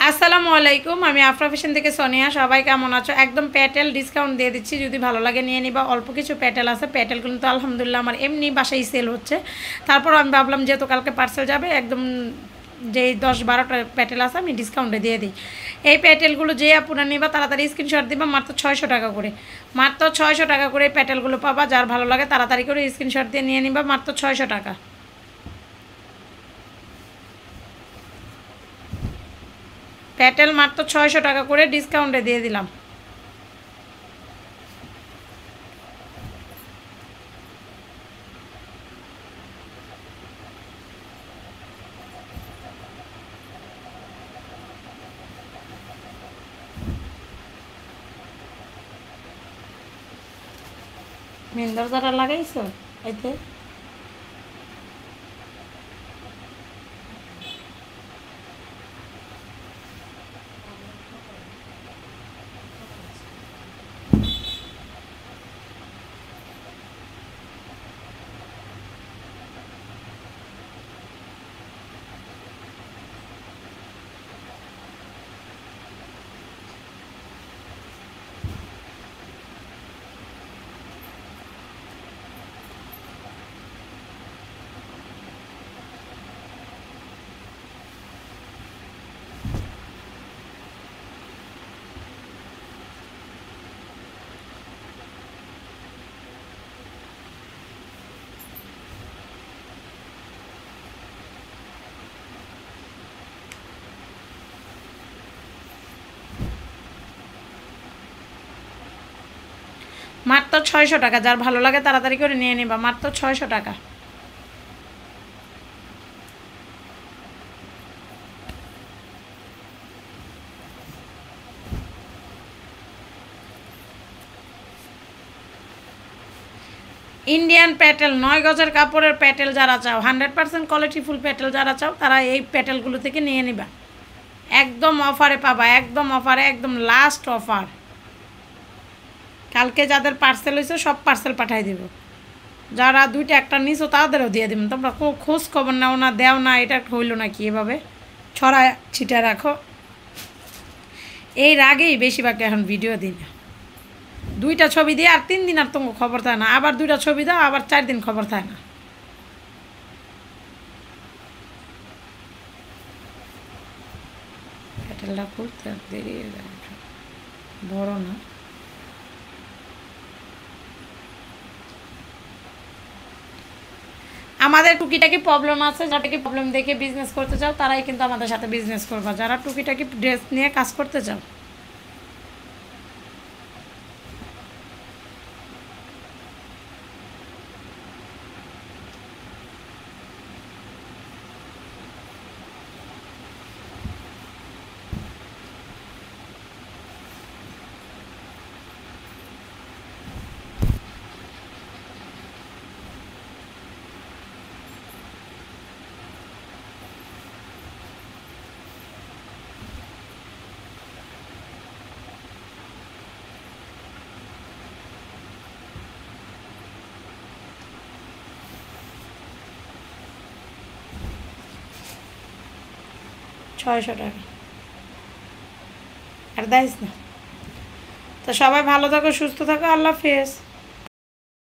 আসসালামু আলাইকুম, আমি আফরা ফ্যাশন থেকে সোনিয়া। সবাই কেমন আছো? একদম প্যাটেল ডিসকাউন্ট দিয়ে দিচ্ছি, যদি ভালো লাগে নিয়ে নিবা। অল্প কিছু প্যাটেল আছে, প্যাটেলগুলো তো আলহামদুলিল্লাহ আমার এমনি বাসায় সেল হচ্ছে। তারপর আমি ভাবলাম যেহেতু কালকে পার্সেল যাবে, একদম যেই 10-12টা প্যাটেল আছে আমি ডিসকাউন্টে দিয়ে দিই। এই প্যাটেলগুলো যে আপনারা নিবা তাড়াতাড়ি স্ক্রিনশট দিবা, মাত্র 600 টাকা করে। মাত্র 600 টাকা করে প্যাটেলগুলো পাবা। যার ভালো লাগে তাড়াতাড়ি করে স্ক্রিনশট দিয়ে নিয়ে নিবা, মাত্র 600 টাকা। প্যাটেল মাত্র 600 টাকা করে ডিসকাউন্টে দিয়ে দিলাম। মেন দরজাটা লাগাইছো এতে? মাত্র 600 টাকা। যার ভালো লাগে তাড়াতাড়ি করে নিয়ে নিবা, মাত্র 600 টাকা। ইন্ডিয়ান প্যাটেল 9 গজের কাপড়ের প্যাটেল যারা চাও, 100% কোয়ালিটিফুল প্যাটেল যারা চাও, তারা এই প্যাটেলগুলো থেকে নিয়ে নিবা। একদম অফারে পাবা, একদম অফারে, একদম লাস্ট অফার। কালকে যাদের পার্সেল হয়েছে সব পার্সেল পাঠাই দেব। যারা দুইটা একটা নিছো তাদেরও দিয়ে দেবেন। তোমরা খোঁজ খবর নাও না, দেও না, এটা হইলো না কি এভাবে ছড়া ছিটা রাখো। এই রাগেই বেশিরভাগ এখন ভিডিও দিই না। দুইটা ছবি দিয়ে আর 3 দিন আর তোমার খবর থাকে না, আবার দুইটা ছবি দাও, আবার 4 দিন খবর থাকে না। প্যাটেলটা খুলতে দেরি হয়ে যায়, বড় না। আমাদের টুকিটাকি প্রবলেম আছে, যাটাকে প্রবলেম দেখে বিজনেস করতে চাও তারাই কিন্তু আমাদের সাথে বিজনেস করবা, যারা টুকিটাকি ড্রেস নিয়ে কাজ করতে চাও। ছয়শো টাকা আর দেয় না। তো সবাই ভালো থাকো, সুস্থ থাকো, আল্লাহ হাফেজ।